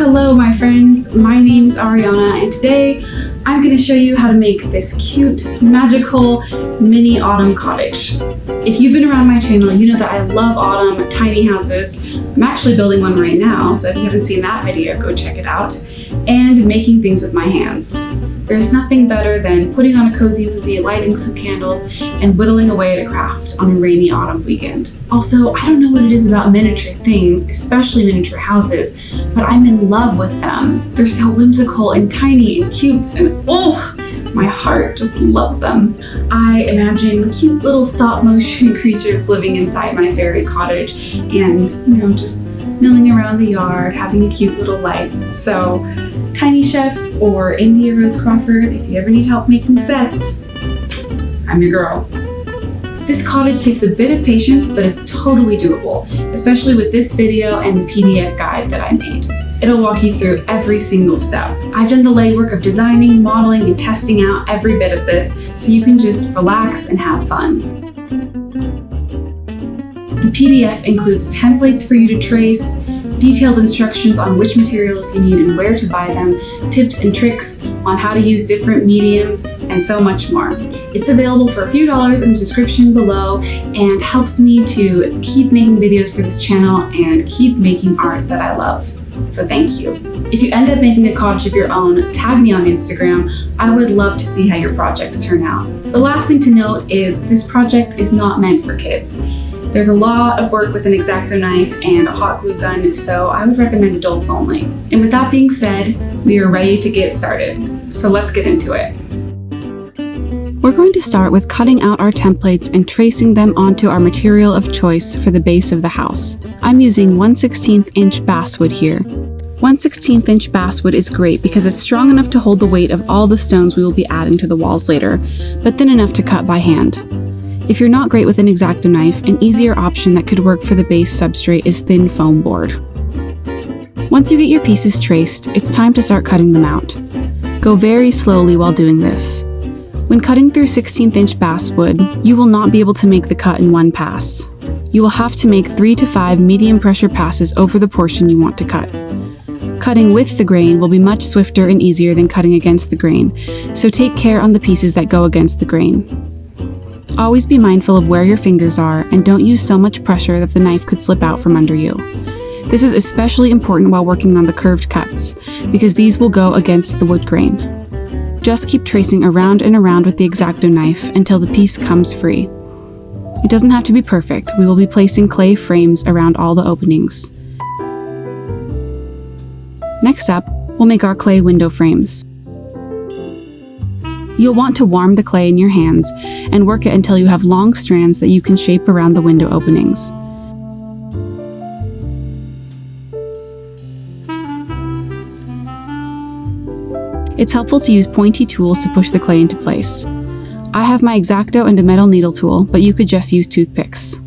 Hello my friends, my name's Ariana and today I'm going to show you how to make this cute, magical mini autumn cottage. If you've been around my channel, you know that I love autumn tiny houses. I'm actually building one right now, so if you haven't seen that video, go check it out. And making things with my hands. There's nothing better than putting on a cozy movie, lighting some candles, and whittling away at a craft on a rainy autumn weekend. Also, I don't know what it is about miniature things, especially miniature houses, but I'm in love with them. They're so whimsical and tiny and cute, and oh, my heart just loves them. I imagine cute little stop motion creatures living inside my fairy cottage and, just milling around the yard, having a cute little life. So, Tiny Chef or India Rose Crawford, if you ever need help making sets, I'm your girl. This cottage takes a bit of patience, but it's totally doable, especially with this video and the PDF guide that I made. It'll walk you through every single step. I've done the legwork of designing, modeling, and testing out every bit of this, so you can just relax and have fun. The PDF includes templates for you to trace, detailed instructions on which materials you need and where to buy them, tips and tricks on how to use different mediums, and so much more. It's available for a few dollars in the description below and helps me to keep making videos for this channel and keep making art that I love. So thank you. If you end up making a cottage of your own, tag me on Instagram. I would love to see how your projects turn out. The last thing to note is this project is not meant for kids. There's a lot of work with an X-Acto knife and a hot glue gun, so I would recommend adults only. And with that being said, we are ready to get started. So let's get into it. We're going to start with cutting out our templates and tracing them onto our material of choice for the base of the house. I'm using 1/16 inch basswood here. 1/16 inch basswood is great because it's strong enough to hold the weight of all the stones we will be adding to the walls later, but thin enough to cut by hand. If you're not great with an X-Acto knife, an easier option that could work for the base substrate is thin foam board. Once you get your pieces traced, it's time to start cutting them out. Go very slowly while doing this. When cutting through 16th inch basswood, you will not be able to make the cut in one pass. You will have to make 3 to 5 medium pressure passes over the portion you want to cut. Cutting with the grain will be much swifter and easier than cutting against the grain, so take care on the pieces that go against the grain. Always be mindful of where your fingers are and don't use so much pressure that the knife could slip out from under you. This is especially important while working on the curved cuts, because these will go against the wood grain. Just keep tracing around and around with the X-Acto knife until the piece comes free. It doesn't have to be perfect. We will be placing clay frames around all the openings. Next up, we'll make our clay window frames. You'll want to warm the clay in your hands and work it until you have long strands that you can shape around the window openings. It's helpful to use pointy tools to push the clay into place. I have my X-Acto and a metal needle tool, but you could just use toothpicks.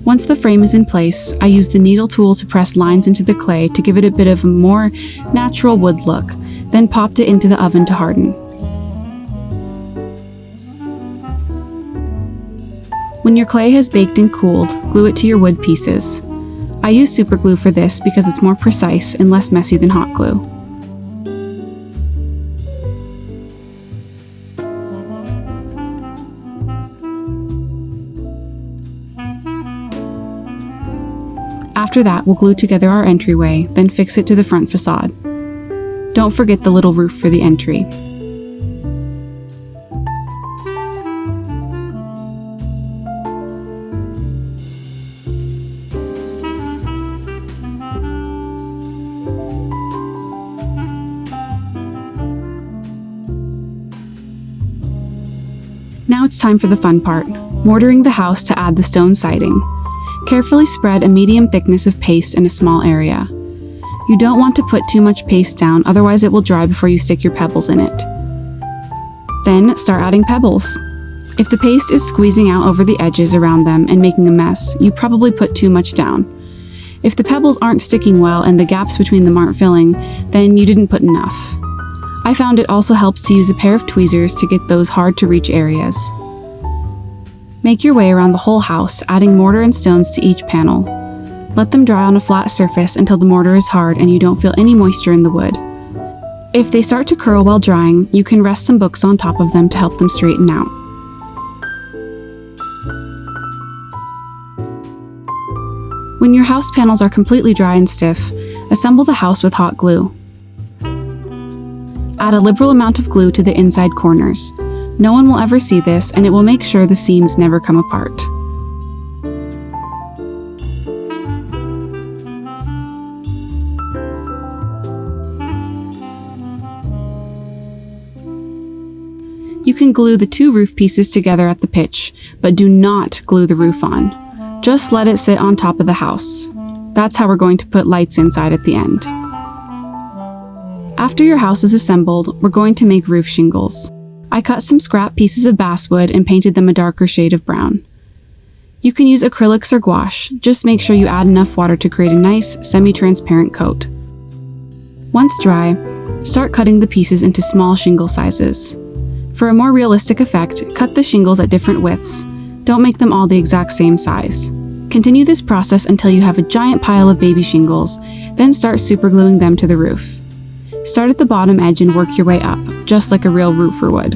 Once the frame is in place, I use the needle tool to press lines into the clay to give it a bit of a more natural wood look, then popped it into the oven to harden. When your clay has baked and cooled, glue it to your wood pieces. I use super glue for this because it's more precise and less messy than hot glue. After that, we'll glue together our entryway, then fix it to the front facade. Don't forget the little roof for the entry. Now it's time for the fun part, mortaring the house to add the stone siding. Carefully spread a medium thickness of paste in a small area. You don't want to put too much paste down, otherwise it will dry before you stick your pebbles in it. Then start adding pebbles. If the paste is squeezing out over the edges around them and making a mess, you probably put too much down. If the pebbles aren't sticking well and the gaps between them aren't filling, then you didn't put enough. I found it also helps to use a pair of tweezers to get those hard to reach areas. Make your way around the whole house, adding mortar and stones to each panel. Let them dry on a flat surface until the mortar is hard and you don't feel any moisture in the wood. If they start to curl while drying, you can rest some books on top of them to help them straighten out. When your house panels are completely dry and stiff, assemble the house with hot glue. Add a liberal amount of glue to the inside corners. No one will ever see this, and it will make sure the seams never come apart. You can glue the two roof pieces together at the pitch, but do not glue the roof on. Just let it sit on top of the house. That's how we're going to put lights inside at the end. After your house is assembled, we're going to make roof shingles. I cut some scrap pieces of basswood and painted them a darker shade of brown. You can use acrylics or gouache, just make sure you add enough water to create a nice, semi-transparent coat. Once dry, start cutting the pieces into small shingle sizes. For a more realistic effect, cut the shingles at different widths. Don't make them all the exact same size. Continue this process until you have a giant pile of baby shingles, then start supergluing them to the roof. Start at the bottom edge and work your way up, just like a real roofer would.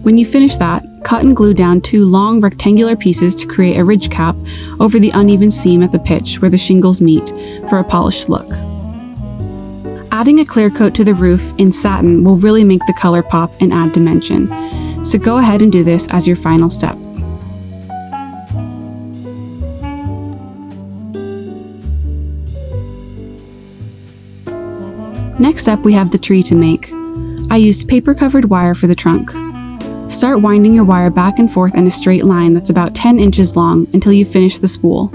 When you finish that, cut and glue down two long rectangular pieces to create a ridge cap over the uneven seam at the pitch where the shingles meet for a polished look. Adding a clear coat to the roof in satin will really make the color pop and add dimension, so go ahead and do this as your final step. Next up, we have the tree to make. I used paper-covered wire for the trunk. Start winding your wire back and forth in a straight line that's about 10 inches long until you finish the spool.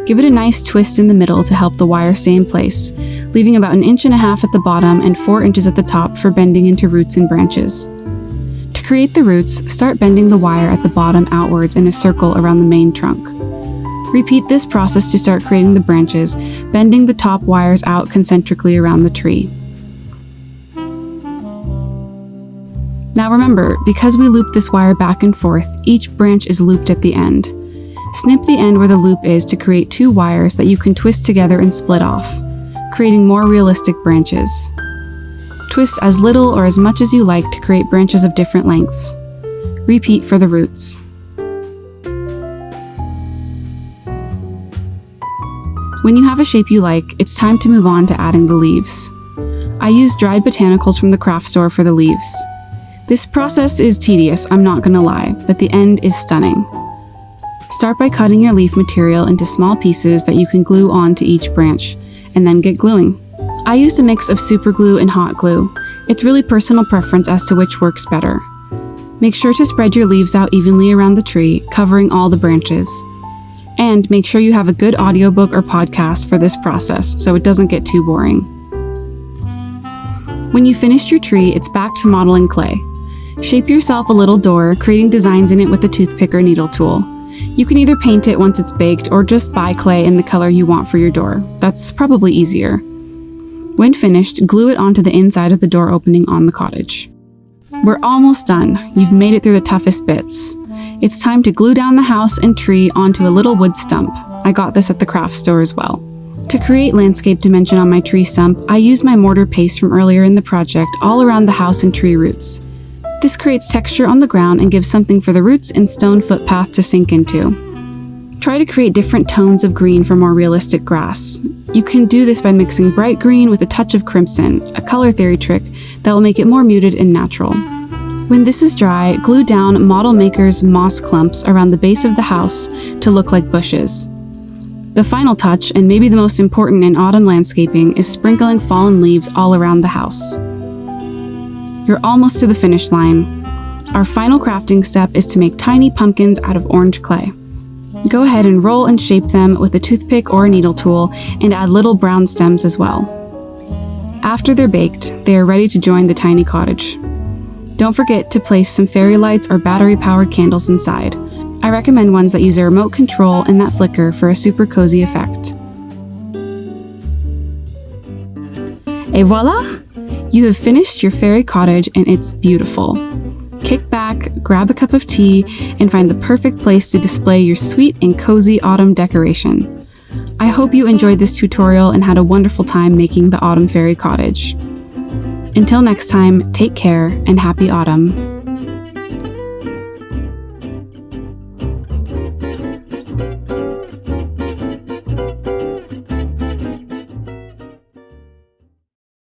Give it a nice twist in the middle to help the wire stay in place, leaving about 1.5 inches at the bottom and 4 inches at the top for bending into roots and branches. To create the roots, start bending the wire at the bottom outwards in a circle around the main trunk. Repeat this process to start creating the branches, bending the top wires out concentrically around the tree. Now remember, because we looped this wire back and forth, each branch is looped at the end. Snip the end where the loop is to create two wires that you can twist together and split off, creating more realistic branches. Twist as little or as much as you like to create branches of different lengths. Repeat for the roots. When you have a shape you like, it's time to move on to adding the leaves. I used dried botanicals from the craft store for the leaves. This process is tedious, I'm not gonna lie, but the end is stunning. Start by cutting your leaf material into small pieces that you can glue onto each branch, and then get gluing. I used a mix of super glue and hot glue. It's really personal preference as to which works better. Make sure to spread your leaves out evenly around the tree, covering all the branches. And make sure you have a good audiobook or podcast for this process so it doesn't get too boring. When you finished your tree, it's back to modeling clay. Shape yourself a little door, creating designs in it with a toothpick or needle tool. You can either paint it once it's baked or just buy clay in the color you want for your door. That's probably easier. When finished, glue it onto the inside of the door opening on the cottage. We're almost done. You've made it through the toughest bits. It's time to glue down the house and tree onto a little wood stump. I got this at the craft store as well. To create landscape dimension on my tree stump, I used my mortar paste from earlier in the project all around the house and tree roots. This creates texture on the ground and gives something for the roots and stone footpath to sink into. Try to create different tones of green for more realistic grass. You can do this by mixing bright green with a touch of crimson, a color theory trick that will make it more muted and natural. When this is dry, glue down Model Maker's moss clumps around the base of the house to look like bushes. The final touch, and maybe the most important in autumn landscaping, is sprinkling fallen leaves all around the house. You're almost to the finish line. Our final crafting step is to make tiny pumpkins out of orange clay. Go ahead and roll and shape them with a toothpick or a needle tool and add little brown stems as well. After they're baked, they are ready to join the tiny cottage. Don't forget to place some fairy lights or battery-powered candles inside. I recommend ones that use a remote control and that flicker for a super cozy effect. Et voila! You have finished your fairy cottage and it's beautiful. Kick back, grab a cup of tea, and find the perfect place to display your sweet and cozy autumn decoration. I hope you enjoyed this tutorial and had a wonderful time making the autumn fairy cottage. Until next time, take care and happy autumn.